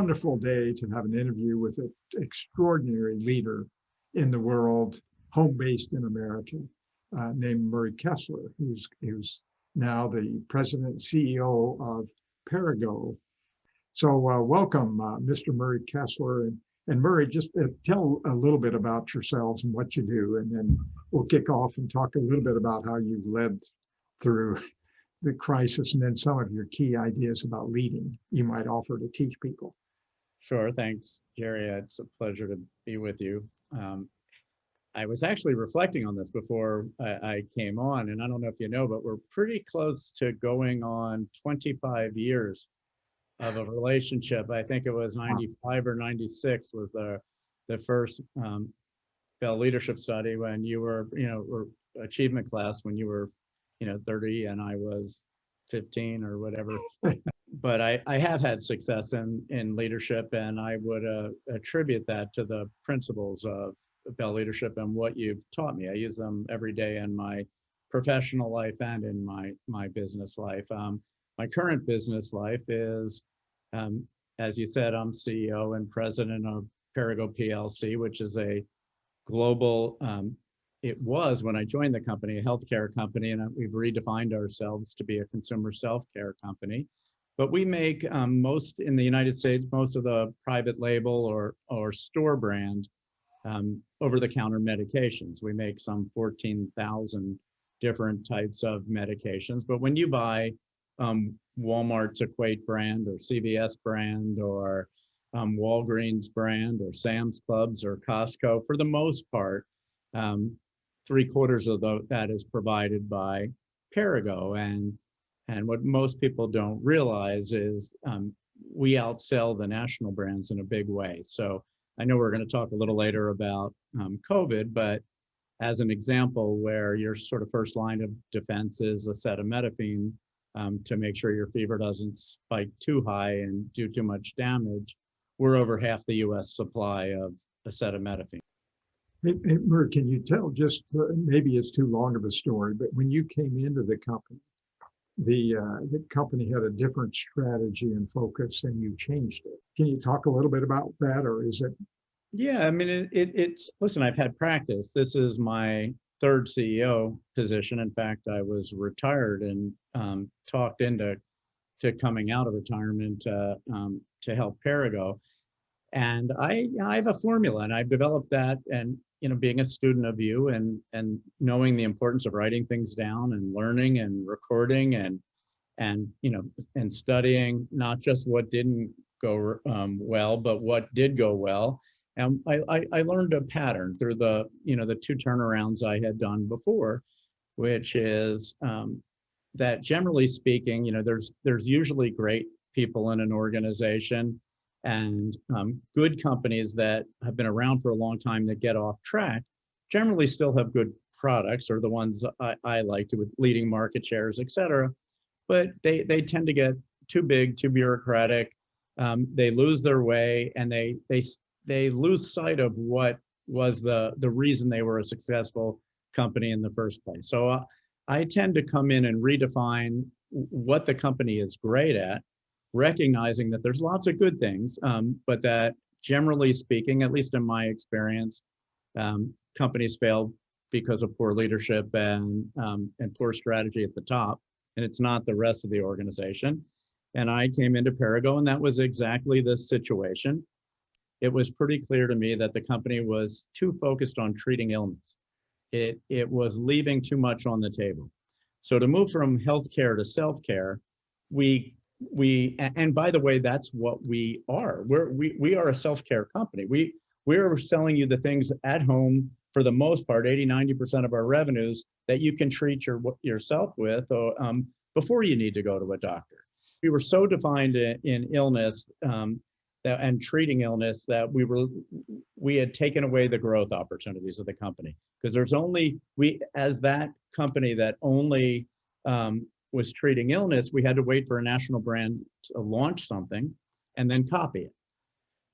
wonderful day to have an interview with an extraordinary leader in the world, home-based in America, named Murray Kessler, who's now the president and CEO of Perrigo. So welcome, Mr. Murray Kessler. And Murray, just tell a little bit about yourselves and what you do, and then we'll kick off and talk a little bit about how you've led through the crisis, and then some of your key ideas about leading you might offer to teach people. Sure. Thanks, Jerry. It's a pleasure to be with you. I was actually reflecting on this before I came on, and I don't know if you know, but we're pretty close to going on 25 years of a relationship. I think it was 95 or 96 was the first Bell Leadership Study when you were, or achievement class when you were 30 and I was 15 or whatever. But I have had success in leadership, and I would attribute that to the principles of Bell Leadership and what you've taught me. I use them every day in my professional life and in my business life. My current business life is, as you said, I'm CEO and president of Perrigo PLC, which is a global, it was when I joined the company, a healthcare company, and we've redefined ourselves to be a consumer self-care company. But we make most in the United States, most of the private label or store brand over-the-counter medications. We make some 14,000 different types of medications. But when you buy Walmart's Equate brand or CVS brand or Walgreens brand or Sam's Clubs or Costco, for the most part, 3/4 of that is provided by Perrigo. And what most people don't realize is we outsell the national brands in a big way. So I know we're going to talk a little later about COVID, but as an example where your sort of first line of defense is acetaminophen to make sure your fever doesn't spike too high and do too much damage, we're over half the US supply of acetaminophen. Hey, Murray, can you tell just, maybe it's too long of a story, but when you came into the company had a different strategy and focus, and you changed it. Can you talk a little bit about that, or is it? Yeah, I mean, it's, listen, I've had practice. This is my third CEO position. In fact, I was retired and talked into coming out of retirement to help Perrigo. And I have a formula, and I've developed that. And being a student of you and knowing the importance of writing things down and learning and recording and studying not just what didn't go well, but what did go well. And I learned a pattern through the the 2 turnarounds I had done before, which is that generally speaking, there's usually great people in an organization, and good companies that have been around for a long time that get off track generally still have good products, or the ones I like to, with leading market shares, et cetera. But they tend to get too big, too bureaucratic. They lose their way, and they lose sight of what was the reason they were a successful company in the first place. So I tend to come in and redefine what the company is great at, recognizing that there's lots of good things, but that generally speaking, at least in my experience, companies fail because of poor leadership and poor strategy at the top, and it's not the rest of the organization. And I came into Perrigo, and that was exactly the situation. It was pretty clear to me that the company was too focused on treating illness. It was leaving too much on the table. So to move from healthcare to self-care, and by the way, that's what we are. We are a self-care company. We're selling you the things at home, for the most part, 80-90% of our revenues, that you can treat yourself with before you need to go to a doctor. We were so defined in illness and treating illness that we had taken away the growth opportunities of the company, because as that company that only was treating illness, we had to wait for a national brand to launch something and then copy it.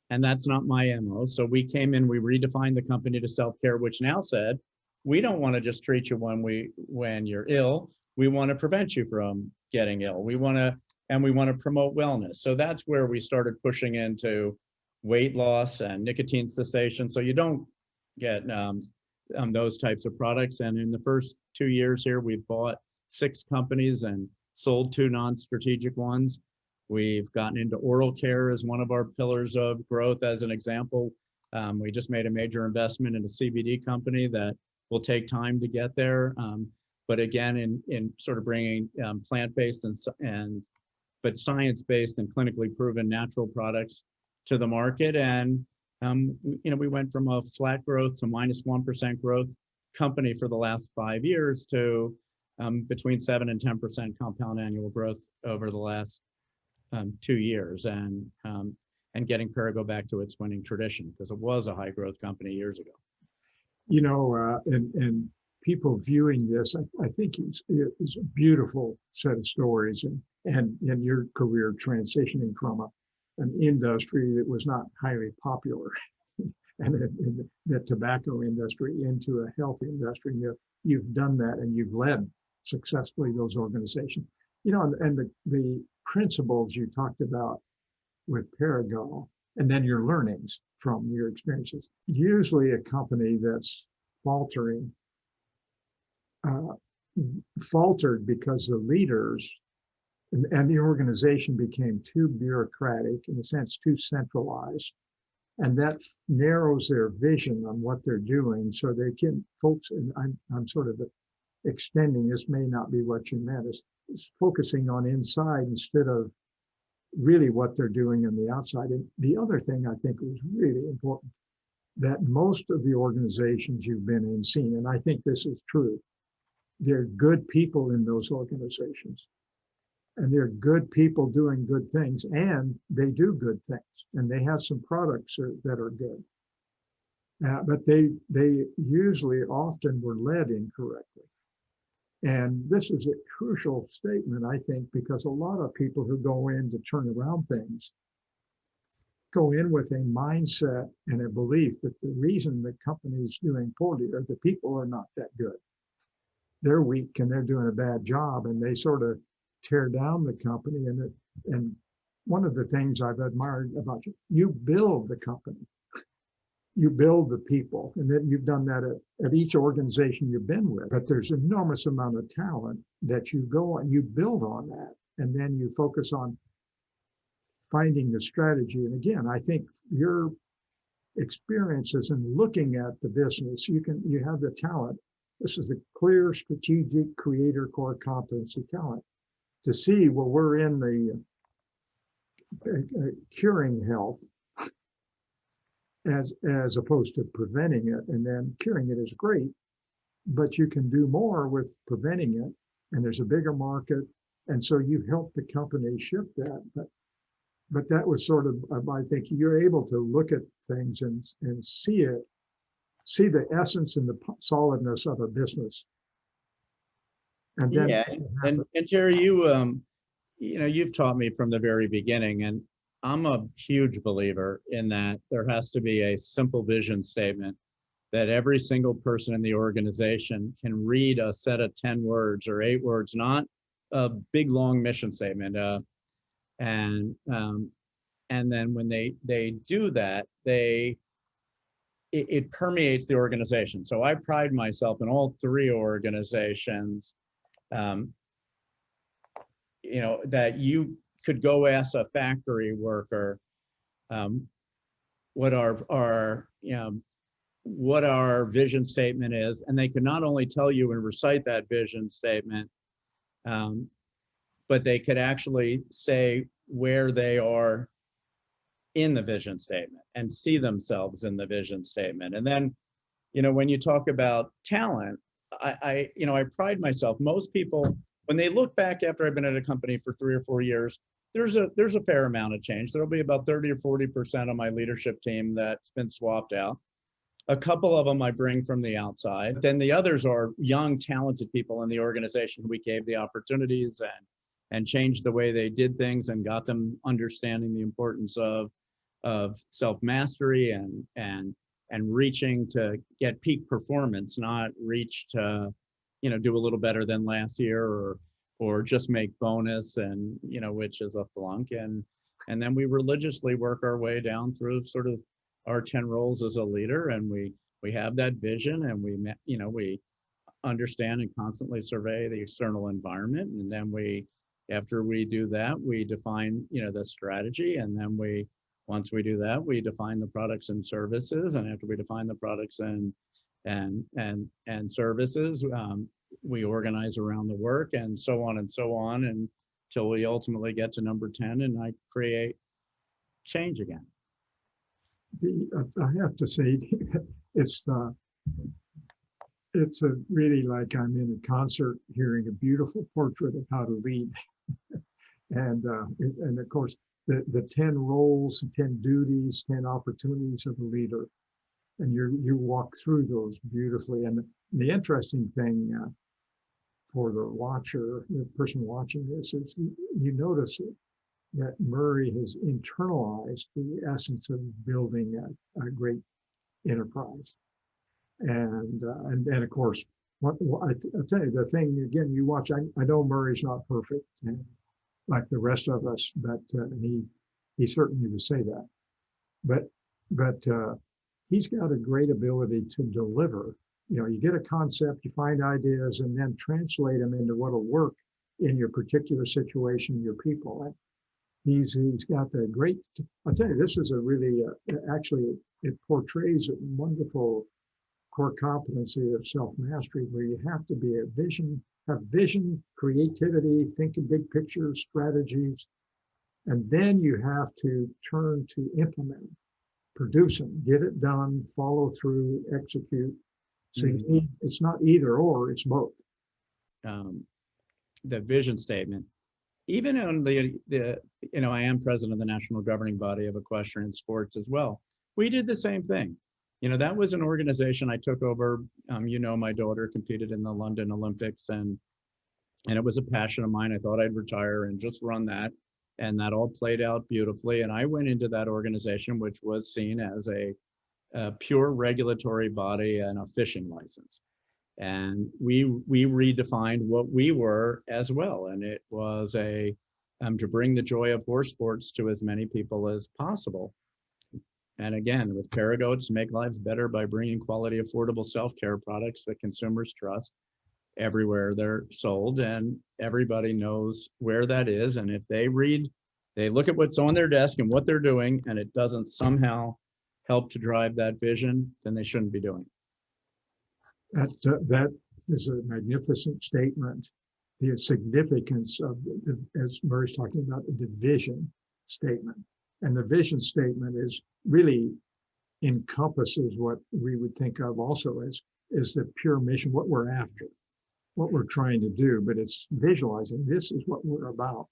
And that's not my MO. So we came in, we redefined the company to self-care, which now said, we don't want to just treat you when you're ill. We want to prevent you from getting ill. We want to and we want to promote wellness. So that's where we started pushing into weight loss and nicotine cessation. So you don't get those types of products. And in the first 2 years here, we've bought 6 companies and sold 2 non-strategic ones. We've gotten into oral care as one of our pillars of growth. As an example, we just made a major investment in a CBD company that will take time to get there. But again, in sort of bringing plant-based but science-based and clinically proven natural products to the market. And we went from a flat growth to -1% growth company for the last 5 years to between 7 and 10% compound annual growth over the last 2 years, and getting Perrigo back to its winning tradition, because it was a high growth company years ago. And people viewing this, I think it's a beautiful set of stories, and your career transitioning from an industry that was not highly popular and the tobacco industry into a health industry. You've done that, and you've led successfully those organizations. And the principles you talked about with Perrigo, and then your learnings from your experiences. Usually a company that's faltered because the leaders and the organization became too bureaucratic, in a sense, too centralized. And that narrows their vision on what they're doing. So they can, folks, and I'm sort of extending, this may not be what you meant, is focusing on inside instead of really what they're doing on the outside. And the other thing I think was really important, that most of the organizations you've been in seen, and I think this is true, they're good people in those organizations. And they're good people doing good things, and they do good things, and they have some products that are good. But they usually often were led incorrectly. And this is a crucial statement, I think, because a lot of people who go in to turn around things go in with a mindset and a belief that the reason the company is doing poorly are the people are not that good. They're weak and they're doing a bad job, and they sort of tear down the company. And one of the things I've admired about you, you build the company. You build the people, and then you've done that at each organization you've been with. But there's an enormous amount of talent that you go and you build on that, and then you focus on finding the strategy. And again, I think your experiences in looking at the business, you have the talent. This is a clear strategic creator core competency talent to see, well, we're in the curing health as opposed to preventing it, and then curing it is great, but you can do more with preventing it, and there's a bigger market, and so you help the company shift that. But that was sort of, I think you're able to look at things and see the essence and the solidness of a business. And then, yeah, and Jerry, you've taught me from the very beginning, and I'm a huge believer in that there has to be a simple vision statement that every single person in the organization can read a set of 10 words or 8 words, not a big long mission statement. And then when they do that, it permeates the organization. So I pride myself in all 3 organizations, that you could go ask a factory worker what our vision statement is, and they could not only tell you and recite that vision statement, but they could actually say where they are in the vision statement and see themselves in the vision statement. And then, when you talk about talent, I pride myself. Most people, when they look back after I've been at a company for 3 or 4 years, there's a fair amount of change. There'll be about 30 or 40% of my leadership team that's been swapped out. A couple of them I bring from the outside. Then the others are young, talented people in the organization we gave the opportunities and changed the way they did things and got them understanding the importance of self-mastery and reaching to get peak performance, not reach to, do a little better than last year or just make bonus, and which is a flunk, and then we religiously work our way down through sort of our 10 roles as a leader, and we have that vision, and we understand and constantly survey the external environment, and then after we do that, we define the strategy, and then once we do that, we define the products and services, and after we define the products and services, we organize around the work, and so on until we ultimately get to number 10, and I create change again. I have to say, it's really like I'm in a concert hearing a beautiful portrait of how to lead. And of course, the 10 roles, 10 duties, 10 opportunities of a leader. And you walk through those beautifully. And the interesting thing for the watcher, the person watching this, is you notice that Murray has internalized the essence of building a great enterprise. And of course, I'll tell you the thing again. You watch. I know Murray's not perfect, and like the rest of us, but he certainly would say that. But he's got a great ability to deliver. You get a concept, you find ideas, and then translate them into what'll work in your particular situation, your people. And he's got the great. I'll tell you, this is a really actually it portrays a wonderful core competency of self-mastery, where you have to be have vision, creativity, think of big picture strategies, and then you have to turn to implement, produce them, get it done, follow through, execute. So it's not either or, it's both. The vision statement, even on I am president of the national governing body of equestrian sports as well. We did the same thing. That was an organization I took over. My daughter competed in the London Olympics, and it was a passion of mine. I thought I'd retire and just run that, and that all played out beautifully. And I went into that organization, which was seen as a pure regulatory body and a fishing license. And we redefined what we were as well. And it was to bring the joy of horse sports to as many people as possible. And again, with Perrigo, it's to make lives better by bringing quality, affordable self-care products that consumers trust everywhere they're sold, and everybody knows where that is. And if they look at what's on their desk and what they're doing, and it doesn't somehow help to drive that vision, then they shouldn't be doing it. That is a magnificent statement. The significance of, as Murray's talking about, the vision statement. And the vision statement is really encompasses what we would think of also as the pure mission, what we're after, what we're trying to do, but it's visualizing, this is what we're about.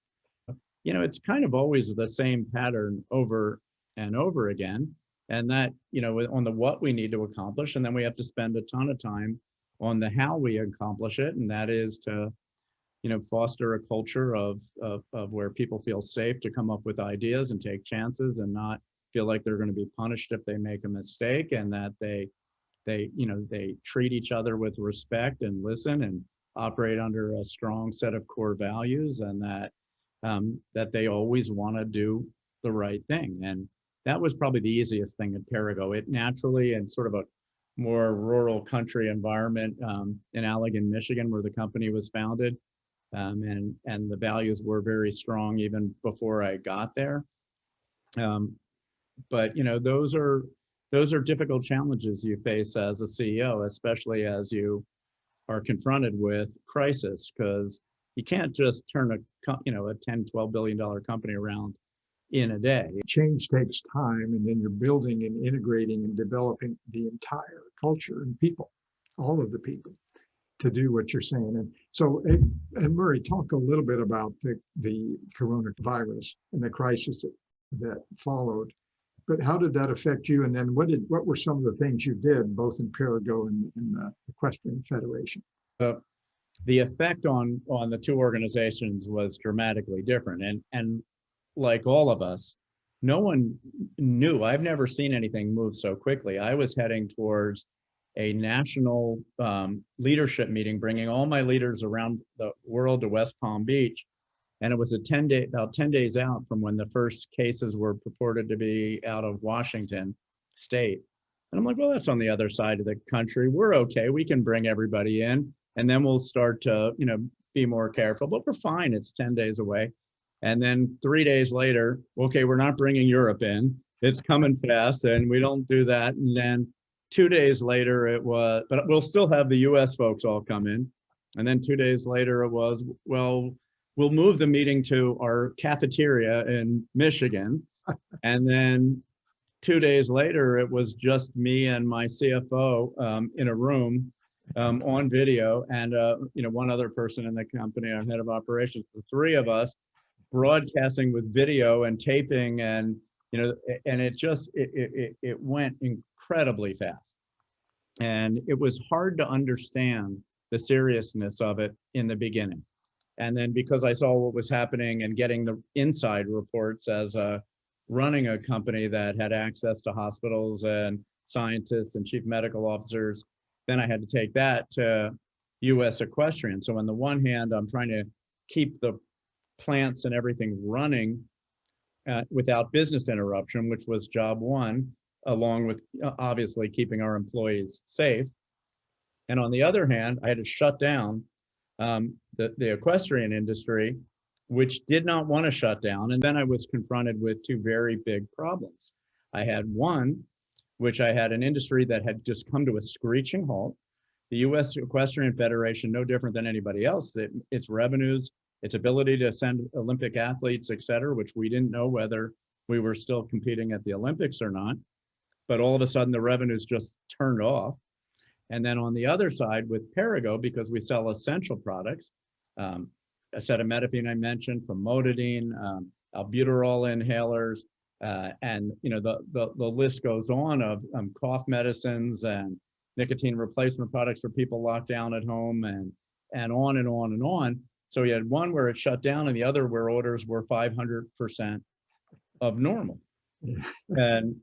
It's kind of always the same pattern over and over again. And that, on the what we need to accomplish, and then we have to spend a ton of time on the how we accomplish it. And that is to, foster a culture of where people feel safe to come up with ideas and take chances and not feel like they're going to be punished if they make a mistake, and that they treat each other with respect and listen and operate under a strong set of core values, and that they always want to do the right thing. And that was probably the easiest thing at Perrigo. It naturally, in sort of a more rural country environment in Allegan, Michigan, where the company was founded, and the values were very strong even before I got there. But those are difficult challenges you face as a CEO, especially as you are confronted with crisis, because you can't just turn a $10-12 billion company around in a day. Change takes time, and then you're building and integrating and developing the entire culture and people, all of the people, to do what you're saying. And so, and Murray, talk a little bit about the coronavirus and the crisis that followed. But how did that affect you? And then what were some of the things you did, both in Perrigo and the Equestrian Federation? The effect on the two organizations was dramatically different. And like all of us, no one knew. I've never seen anything move so quickly. I was heading towards a national leadership meeting, bringing all my leaders around the world to West Palm Beach. And it was about 10 days out from when the first cases were purported to be out of Washington state. And I'm like, well, that's on the other side of the country. We're okay. We can bring everybody in, and then we'll start to, be more careful, but we're fine. It's 10 days away. And then 3 days later, okay, we're not bringing Europe in. It's coming fast, and we don't do that. And then 2 days later it was, but we'll still have the US folks all come in. And then 2 days later it was, well, we'll move the meeting to our cafeteria in Michigan. And then 2 days later, it was just me and my CFO in a room on video, and one other person in the company, our head of operations. The three of us broadcasting with video and taping, and and it went incredibly fast, and it was hard to understand the seriousness of it in the beginning. And then because I saw what was happening and getting the inside reports as running a company that had access to hospitals and scientists and chief medical officers, then I had to take that to US Equestrian. So on the one hand, I'm trying to keep the plants and everything running without business interruption, which was job one, along with obviously keeping our employees safe. And on the other hand, I had to shut down the equestrian industry, which did not want to shut down. And then I was confronted with two very big problems. I had one, which I had an industry that had just come to a screeching halt. The US Equestrian Federation, no different than anybody else, its revenues, its ability to send Olympic athletes, et cetera, which we didn't know whether we were still competing at the Olympics or not. But all of a sudden the revenues just turned off. And then on the other side with Perrigo, because we sell essential products, acetaminophen I mentioned, famotidine, albuterol inhalers, and the list goes on of cough medicines and nicotine replacement products for people locked down at home, and on and on and on. So we had one where it shut down, and the other where orders were 500% of normal, and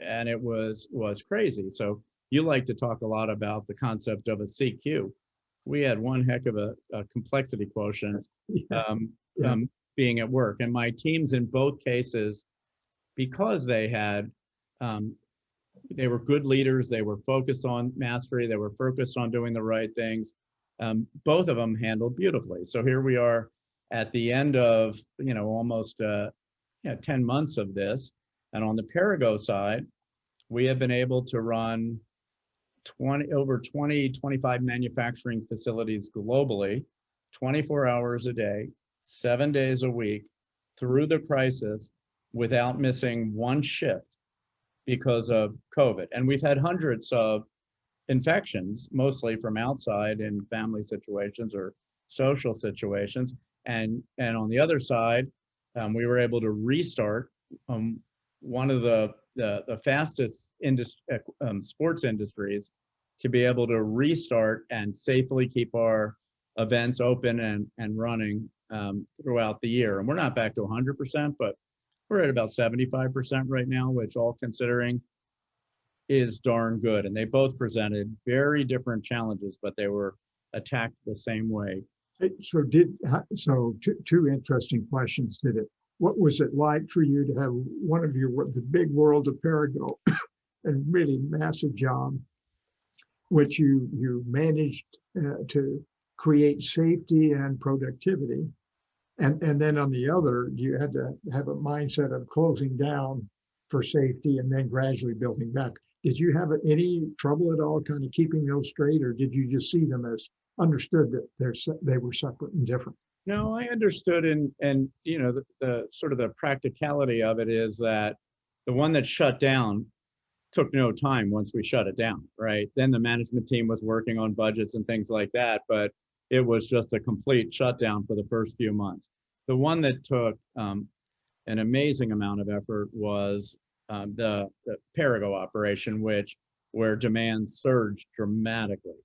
it was crazy. So you like to talk a lot about the concept of a CQ. We had one heck of a complexity quotient being at work. And my teams in both cases, because they were good leaders, they were focused on mastery, they were focused on doing the right things, both of them handled beautifully. So here we are at the end of, almost 10 months of this. And on the Perrigo side, we have been able to run over 25 manufacturing facilities globally, 24 hours a day, 7 days a week through the crisis without missing one shift because of COVID. And we've had hundreds of infections, mostly from outside in family situations or social situations. And on the other side, we were able to restart one of the fastest sports industries to be able to restart and safely keep our events open and running throughout the year. And we're not back to 100%, but we're at about 75% right now, which all considering is darn good. And they both presented very different challenges, but they were attacked the same way. So two interesting questions. What was it like for you to have one of the big world of Perrigo and really massive job, which you managed to create safety and productivity, and then on the other, you had to have a mindset of closing down for safety and then gradually building back. Did you have any trouble at all kind of keeping those straight, or did you just see them as understood that they were separate and different? No, I understood, and the sort of the practicality of it is that the one that shut down took no time once we shut it down, right? Then the management team was working on budgets and things like that, but it was just a complete shutdown for the first few months. The one that took an amazing amount of effort was the Perrigo operation, where demand surged dramatically.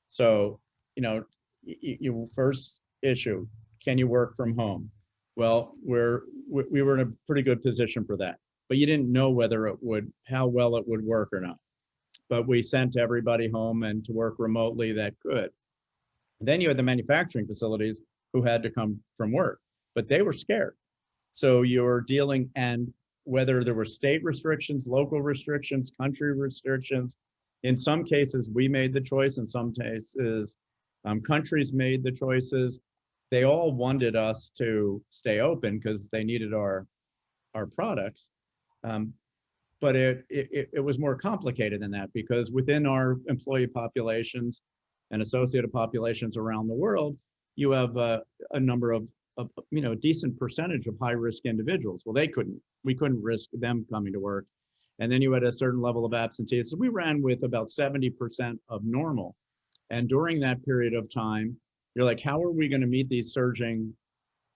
So, you first issue, can you work from home? Well, we were in a pretty good position for that, but you didn't know how well it would work or not. but we sent everybody home and to work remotely that could. Then you had the manufacturing facilities who had to come from work, but they were scared. So you're dealing, and whether there were state restrictions, local restrictions, country restrictions, in some cases we made the choice, in some cases countries made the choices. They all wanted us to stay open because they needed our products. But it was more complicated than that, because within our employee populations and associated populations around the world, you have a number of a decent percentage of high-risk individuals. Well, we couldn't risk them coming to work. And then you had a certain level of absenteeism. So we ran with about 70% of normal. And during that period of time, you're like, how are we going to meet this surging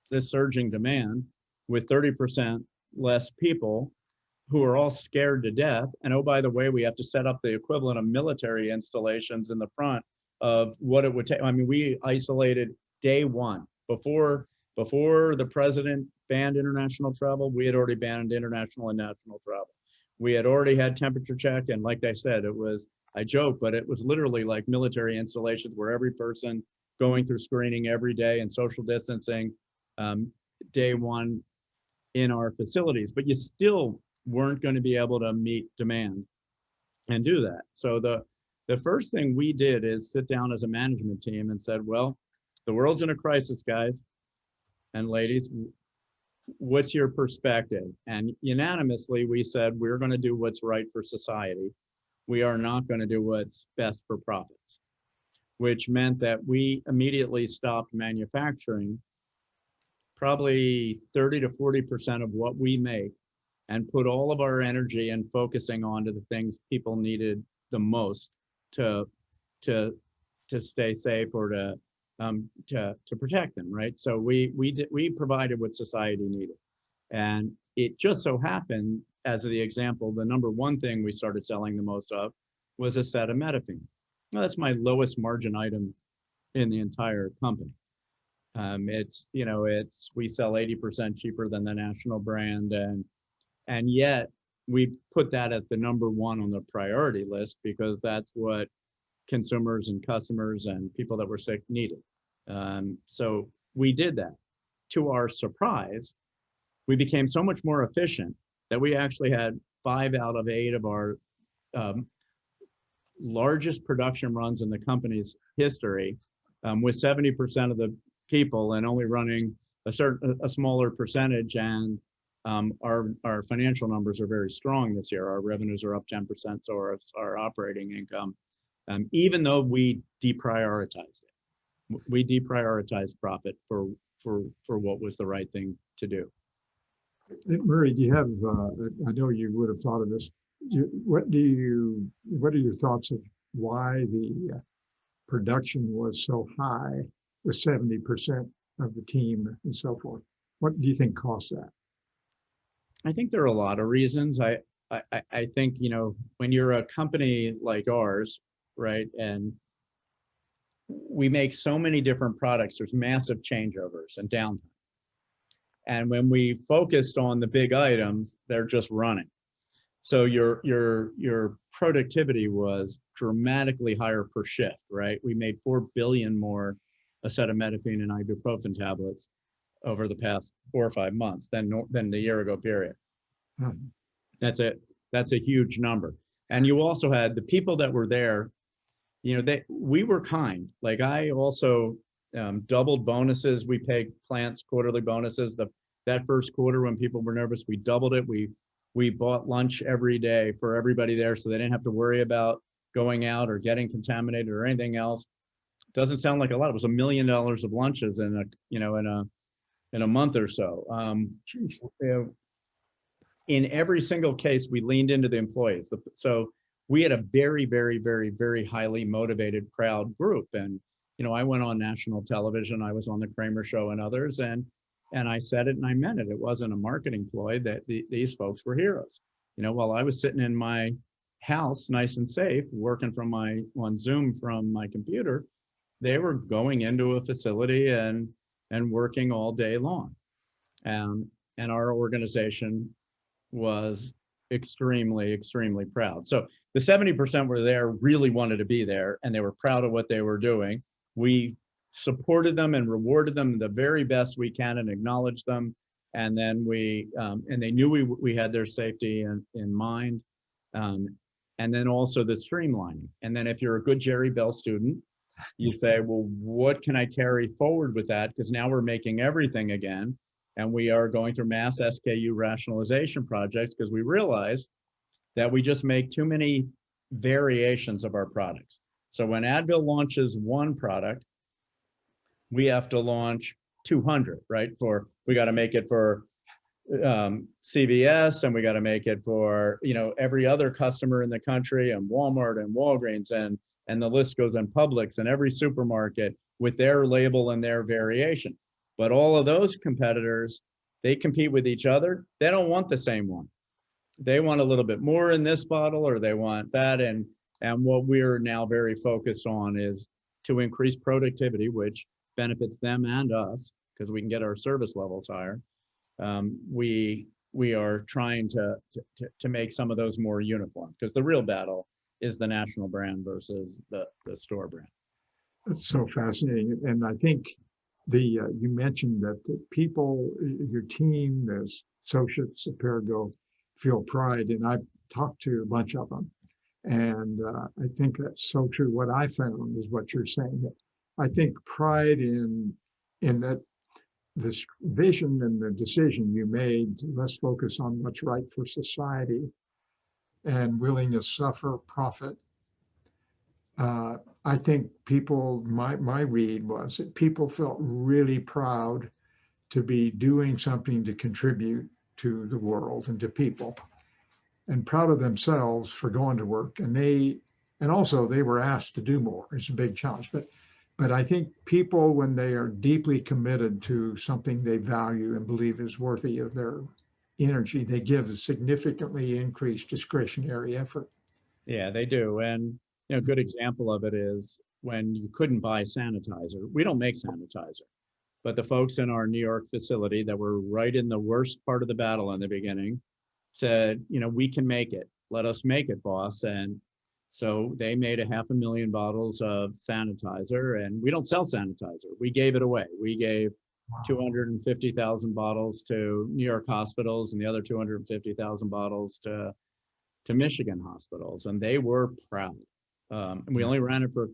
demand with 30% less people who are all scared to death? And oh, by the way, we have to set up the equivalent of military installations in the front of what it would take. I mean, we isolated day one. Before the president banned international travel, we had already banned international and national travel. We had already had temperature check. And like I said, I joke, but it was literally like military installations where every person going through screening every day and social distancing day one in our facilities. But you still weren't going to be able to meet demand and do that. So the first thing we did is sit down as a management team and said, well, the world's in a crisis, guys and ladies. What's your perspective? And unanimously, we said, we're going to do what's right for society. We are not going to do what's best for profits, which meant that we immediately stopped manufacturing probably 30 to 40% of what we make, and put all of our energy in focusing on to the things people needed the most to stay safe or to protect them, right? So we provided what society needed. And it just so happened, as the example, the number one thing we started selling the most of was acetaminophen. Well, that's my lowest margin item in the entire company. We sell 80% cheaper than the national brand, and yet we put that at the number one on the priority list because that's what consumers and customers and people that were sick needed. So we did that. To our surprise, we became so much more efficient that we actually had 5 out of 8 of our largest production runs in the company's history, with 70% of the people and only running a smaller percentage. And our financial numbers are very strong this year. Our revenues are up 10%, so our operating income, even though we deprioritized it. We deprioritized profit for what was the right thing to do. Murray, do you have, I know you would have thought of this, what are your thoughts of why the production was so high with 70% of the team and so forth? What do you think caused that? I think there are a lot of reasons. I think, when you're a company like ours, right, and we make so many different products, there's massive changeovers and downtime. And when we focused on the big items, they're just running. So your productivity was dramatically higher per shift, right? We made 4 billion more acetaminophen and ibuprofen tablets over the past 4 or 5 months than the year ago period. That's a huge number. And you also had the people that were there, we were kind. Like, I also doubled bonuses. We paid plants quarterly bonuses. That first quarter, when people were nervous, we doubled it. We bought lunch every day for everybody there, so they didn't have to worry about going out or getting contaminated or anything else. Doesn't sound like a lot. It was $1 million of lunches in a month or so. In every single case, we leaned into the employees. So we had a very, very, very, very highly motivated, proud group. And, I went on national television. I was on the Kramer Show and others, and I said it and I meant it. It wasn't a marketing ploy. That these folks were heroes. While I was sitting in my house, nice and safe, working on Zoom from my computer, they were going into a facility and working all day long. And our organization was extremely, extremely proud. So the 70% were there, really wanted to be there, and they were proud of what they were doing. We supported them and rewarded them the very best we can and acknowledged them. And then and they knew we had their safety in mind. And then also the streamlining. And then if you're a good Jerry Bell student, you say, well, what can I carry forward with that? Because now we're making everything again. And we are going through mass SKU rationalization projects because we realized that we just make too many variations of our products. So when Advil launches one product, we have to launch 200, right? We got to make it for CVS, and we got to make it for, every other customer in the country, and Walmart and Walgreens, and the list goes on, Publix, and every supermarket with their label and their variation. But all of those competitors, they compete with each other. They don't want the same one. They want a little bit more in this bottle, or they want that. And what we're now very focused on is to increase productivity, which benefits them and us because we can get our service levels higher. We are trying to make some of those more uniform, because the real battle is the national brand versus the store brand. That's so fascinating. And I think you mentioned that the people, your team, the associates at Perrigo, feel pride. And I've talked to a bunch of them. And I think that's so true. What I found is what you're saying. I think pride in that this vision and the decision you made to let's focus on what's right for society and willing to suffer profit. I think people, my read was that people felt really proud to be doing something to contribute to the world and to people, and proud of themselves for going to work. And also they were asked to do more. It's a big challenge, but I think people, when they are deeply committed to something they value and believe is worthy of their energy, they give a significantly increased discretionary effort. Yeah, they do. And a good example of it is when you couldn't buy sanitizer. We don't make sanitizer, but the folks in our New York facility that were right in the worst part of the battle in the beginning said, we can make it. Let us make it, boss. And so they made 500,000 bottles of sanitizer, and we don't sell sanitizer. We gave it away. We gave 250,000 bottles to New York hospitals, and the other 250,000 bottles to Michigan hospitals, and they were proud. And we only ran it for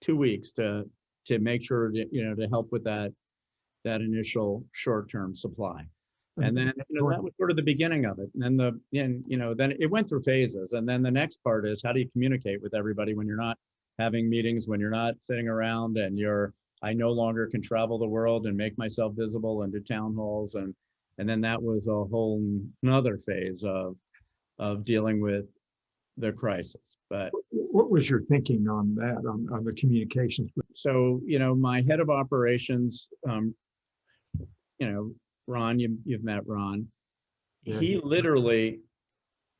2 weeks to make sure to help with that initial short-term supply. And then that was sort of the beginning of it. And then then it went through phases. And then the next part is, how do you communicate with everybody when you're not having meetings, when you're not sitting around, and I no longer can travel the world and make myself visible and do town halls. And then that was a whole another phase of dealing with the crisis. But what was your thinking on that, on the communications? So, my head of operations, Ron, you've met Ron. Yeah.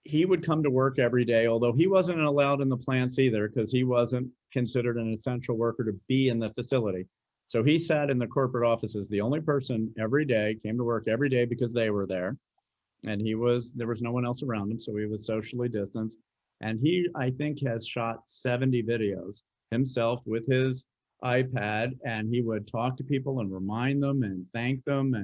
He would come to work every day, although he wasn't allowed in the plants either, because he wasn't considered an essential worker to be in the facility. So he sat in the corporate offices, the only person every day, came to work every day because they were there. And there was no one else around him, so he was socially distanced. And he, I think, has shot 70 videos himself with his iPad, and he would talk to people and remind them and thank them,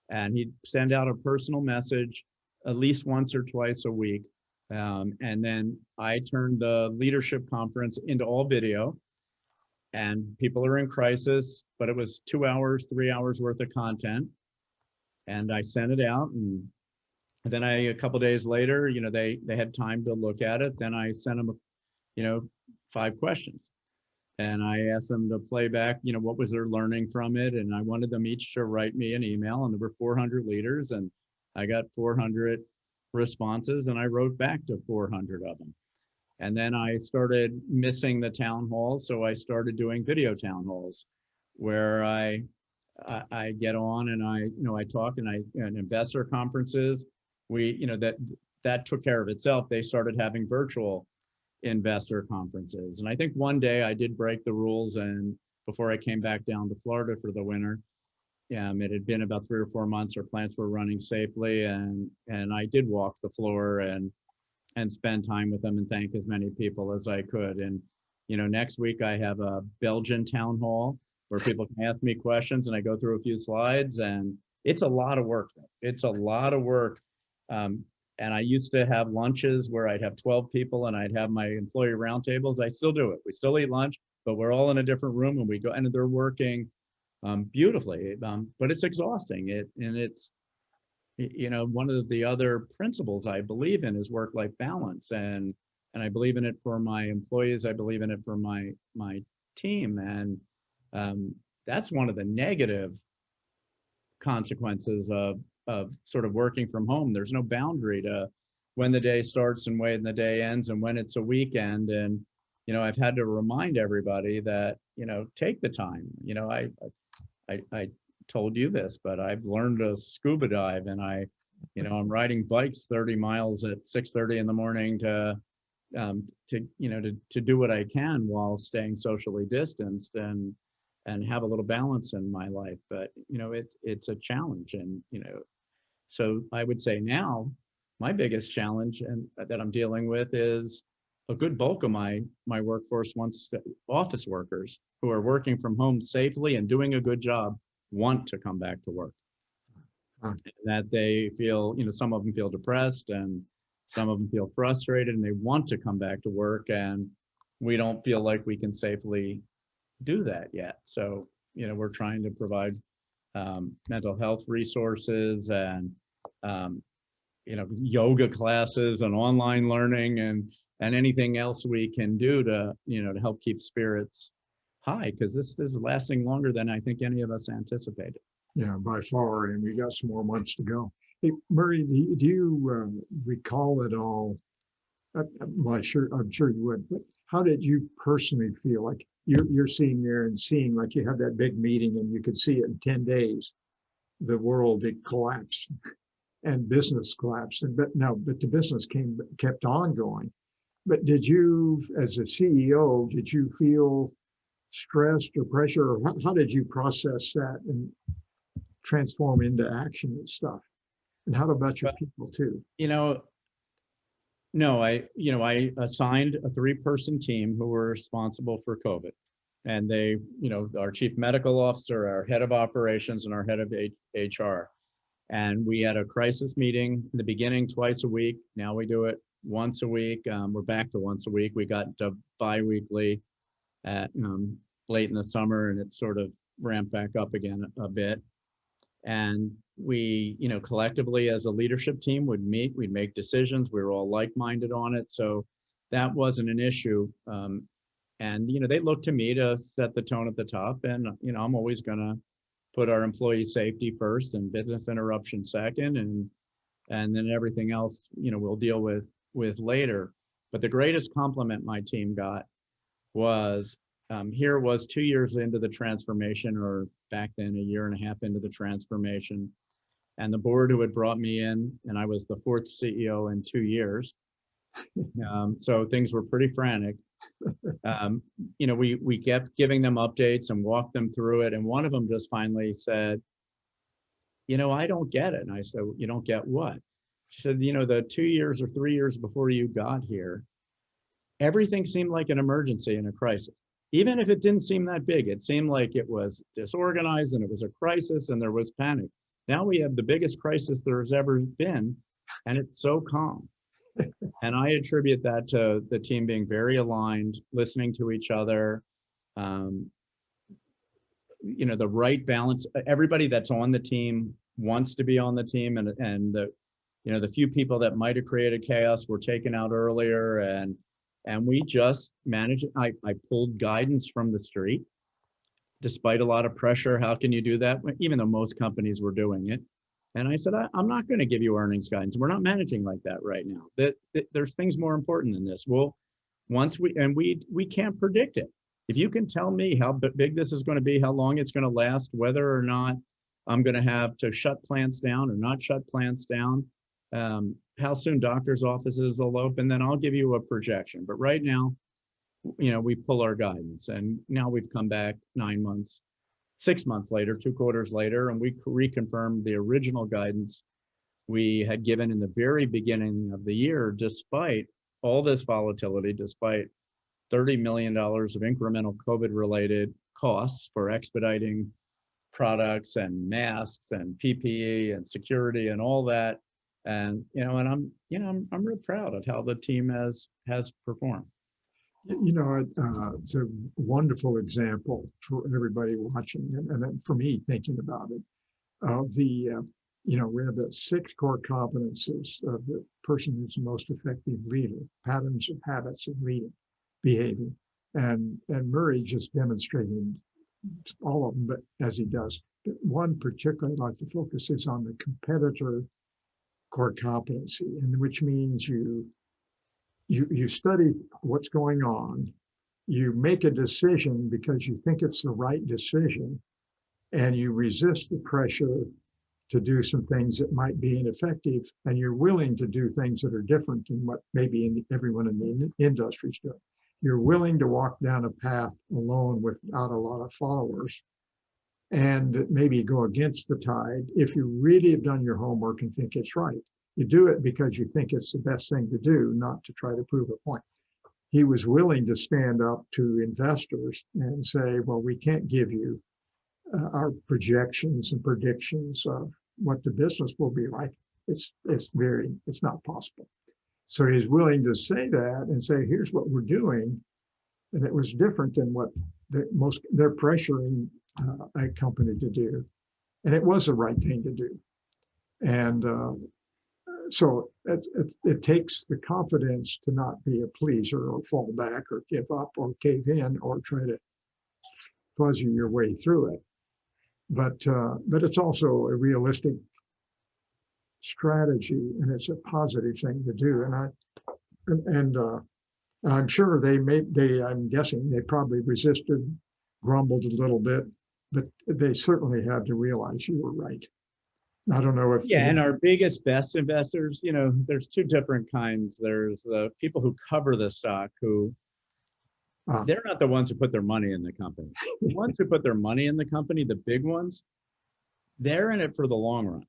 and he'd send out a personal message at least once or twice a week. And then I turned the leadership conference into all video, and people are in crisis, but it was 2 hours, 3 hours worth of content. And I sent it out, and then a couple days later, they had time to look at it. Then I sent them, 5 questions. And I asked them to play back, what was their learning from it? And I wanted them each to write me an email, and there were 400 leaders, and I got 400 responses, and I wrote back to 400 of them. And then I started missing the town halls. So I started doing video town halls where I get on and I talk, and investor conferences, that took care of itself. They started having virtual investor conferences. And I think one day I did break the rules, and before I came back down to Florida for the winter, it had been about 3 or 4 months. Our plants were running safely, and I did walk the floor and spend time with them and thank as many people as I could. And next week I have a Belgian town hall where people can ask me questions, and I go through a few slides, and it's a lot of work. It's a lot of work. And I used to have lunches where I'd have 12 people and I'd have my employee roundtables. I still do it. We still eat lunch, but we're all in a different room, and we go, and they're working beautifully. But it's exhausting. It's one of the other principles I believe in is work-life balance, and I believe in it for my employees. I believe in it for my team, and that's one of the negative consequences of sort of working from home. There's no boundary to when the day starts and when the day ends and when it's a weekend. And I've had to remind everybody that take the time. I told you this, but I've learned to scuba dive, and I'm riding bikes 30 miles at 6:30 in the morning to do what I can while staying socially distanced and have a little balance in my life. But it's a challenge, and so I would say now my biggest challenge and that I'm dealing with is a good bulk of my workforce wants office workers who are working from home safely and doing a good job want to come back to work. That they feel, some of them feel depressed and some of them feel frustrated, and they want to come back to work, and we don't feel like we can safely do that yet. So, we're trying to provide mental health resources and, yoga classes and online learning and anything else we can do to, to help keep spirits high, because this is lasting longer than I think any of us anticipated. Yeah, by far, and we got some more months to go. Hey, Murray, do you recall at all? Well, I'm sure you would. But how did you personally feel? Like you're sitting there and seeing, like you had that big meeting, and you could see it in 10 days, the world it collapsed, and business collapsed. But the business kept on going. But did you, as a CEO, did you feel stressed or pressure, or how did you process that and transform into action and stuff? And how about your people too? No, I assigned a 3-person team who were responsible for COVID. And they, our chief medical officer, our head of operations, and our head of HR. And we had a crisis meeting in the beginning twice a week. Now we do it once a week. We're back to once a week. We got to bi-weekly at late in the summer, and it sort of ramped back up again a bit. And we, collectively as a leadership team would meet, we'd make decisions. We were all like-minded on it. So that wasn't an issue. And, they look to me to set the tone at the top. And, I'm always going to put our employee safety first and business interruption second. And then everything else, we'll deal with later. But the greatest compliment my team got was, here was 2 years into the transformation, or back then 1.5 years into the transformation. And the board who had brought me in, and I was the 4th CEO in 2 years. So things were pretty frantic. We kept giving them updates and walked them through it. And one of them just finally said, I don't get it. And I said, you don't get what? She said, the 2 years or 3 years before you got here, everything seemed like an emergency and a crisis. Even if it didn't seem that big, it seemed like it was disorganized and it was a crisis and there was panic. Now we have the biggest crisis there's ever been, and it's so calm. And I attribute that to the team being very aligned, listening to each other, the right balance. Everybody that's on the team wants to be on the team, and the few people that might have created chaos were taken out earlier, and we just managed it. I pulled guidance from the street, despite a lot of pressure. How can you do that? Even though most companies were doing it. And I said, I'm not going to give you earnings guidance. We're not managing like that right now. There's things more important than this. Well, we can't predict it. If you can tell me how big this is going to be, how long it's going to last, whether or not I'm going to have to shut plants down or not shut plants down, how soon doctors' offices will open, then I'll give you a projection. But right now, we pull our guidance, and now we've come back 9 months 6 months later, 2 quarters later, and we reconfirmed the original guidance we had given in the very beginning of the year, despite all this volatility, despite $30 million of incremental COVID-related costs for expediting products and masks and PPE and security and all that. And I'm real proud of how the team has performed. It's a wonderful example for everybody watching, and then for me thinking about it, of the, we have the 6 core competencies of the person who's the most effective leader, patterns of habits of leading, behaving. And Murray just demonstrated all of them, but as he does. One particularly I'd like to focus is on the competitor core competency, and which means you study what's going on, you make a decision because you think it's the right decision, and you resist the pressure to do some things that might be ineffective, and you're willing to do things that are different than what maybe everyone in the industry is doing. You're willing to walk down a path alone without a lot of followers and maybe go against the tide if you really have done your homework and think it's right. You do it because you think it's the best thing to do, not to try to prove a point. He was willing to stand up to investors and say, well, we can't give you our projections and predictions of what the business will be like. It's not possible. So he's willing to say that and say, here's what we're doing. And it was different than what they're pressuring a company to do. And it was the right thing to do. And so it takes the confidence to not be a pleaser or fall back or give up or cave in or try to fuzzy your way through it. But it's also a realistic strategy, and it's a positive thing to do. And I'm sure I'm guessing they probably resisted, grumbled a little bit, but they certainly had to realize you were right. I don't know if and our biggest, best investors, there's 2 different kinds. There's the people who cover the stock who they're not the ones who put their money in the company. The ones who put their money in the company, the big ones, they're in it for the long run.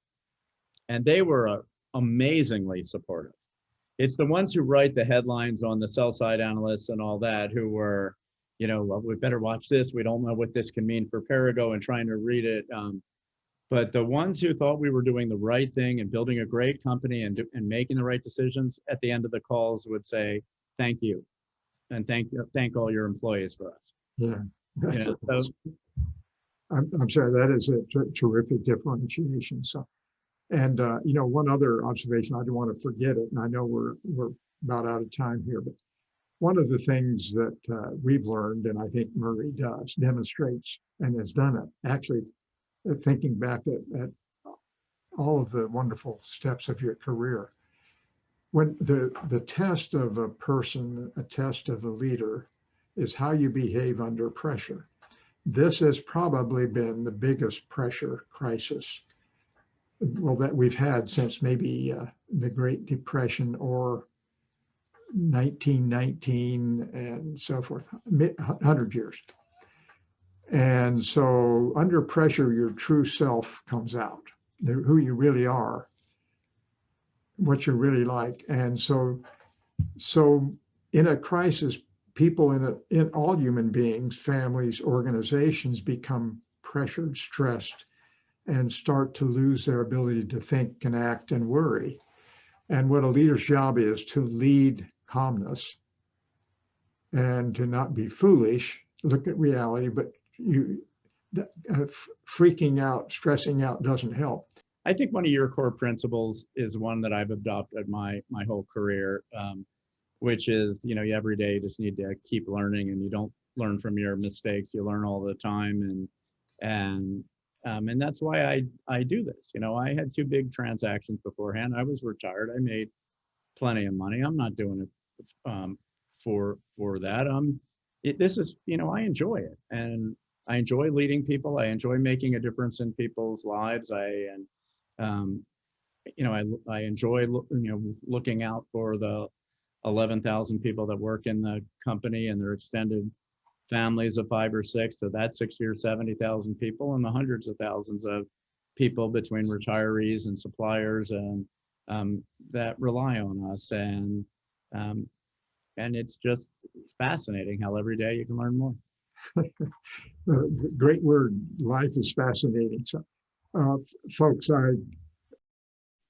And they were amazingly supportive. It's the ones who write the headlines on the sell side analysts and all that who were, well, we better watch this. We don't know what this can mean for Perrigo, and trying to read it. But the ones who thought we were doing the right thing and building a great company and making the right decisions at the end of the calls would say, thank you. And thank all your employees for us. Yeah. I'm sorry, that is a terrific differentiation. So, and one other observation, I don't want to forget it, and I know we're about out of time here, but one of the things that we've learned, and I think Murray demonstrates and has done it, actually thinking back at all of the wonderful steps of your career, when the test of a person, a test of a leader, is how you behave under pressure. This has probably been the biggest pressure crisis, well, that we've had since maybe the Great Depression or 1919 and so forth, 100 years. And so under pressure, your true self comes out, who you really are, what you're really like. And so in a crisis, people in all human beings, families, organizations become pressured, stressed, and start to lose their ability to think and act and worry. And what a leader's job is to lead calmness and to not be foolish, look at reality, but freaking out, stressing out doesn't help. I think one of your core principles is one that I've adopted my whole career, which is, every day you just need to keep learning, and you don't learn from your mistakes. You learn all the time. And that's why I do this. I had 2 big transactions beforehand. I was retired. I made plenty of money. I'm not doing it for that. This is, I enjoy it, and I enjoy leading people. I enjoy making a difference in people's lives. I enjoy, looking out for the 11,000 people that work in the company and their extended families of 5 or 6, so that's 60 or 70,000 people, and the hundreds of thousands of people between retirees and suppliers and that rely on us. And it's just fascinating how every day you can learn more. Great word. Life is fascinating. So, folks,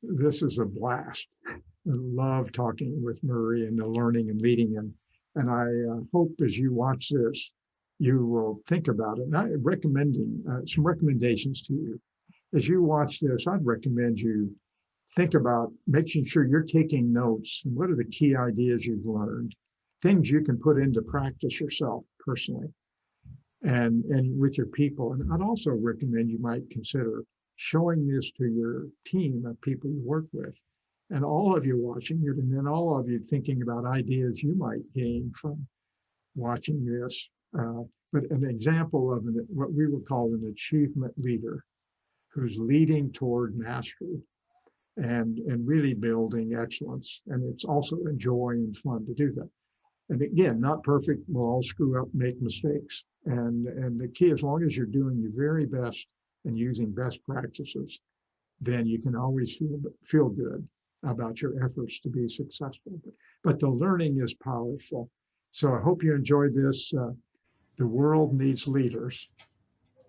this is a blast. I love talking with Murray and the learning and leading. And I hope as you watch this, you will think about it. And I'm recommending some recommendations to you. As you watch this, I'd recommend you think about making sure you're taking notes. And what are the key ideas you've learned? Things you can put into practice yourself personally and with your people. And I'd also recommend you might consider showing this to your team of people you work with. And all of you watching it, and then all of you thinking about ideas you might gain from watching this. But an example of what we would call an achievement leader who's leading toward mastery and really building excellence. And it's also a joy and fun to do that. And again, not perfect, we'll all screw up, make mistakes. And the key, as long as you're doing your very best and using best practices, then you can always feel good about your efforts to be successful. But the learning is powerful. So I hope you enjoyed this. The world needs leaders.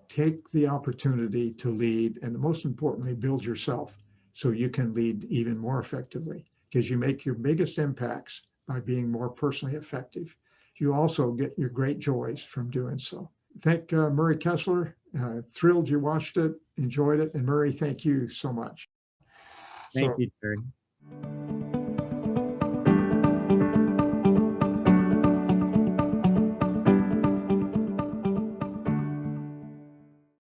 Take the opportunity to lead, and most importantly, build yourself so you can lead even more effectively, because you make your biggest impacts by being more personally effective. You also get your great joys from doing so. Thank Murray Kessler. Thrilled you watched it, enjoyed it. And Murray, thank you so much. Thank you, Terry.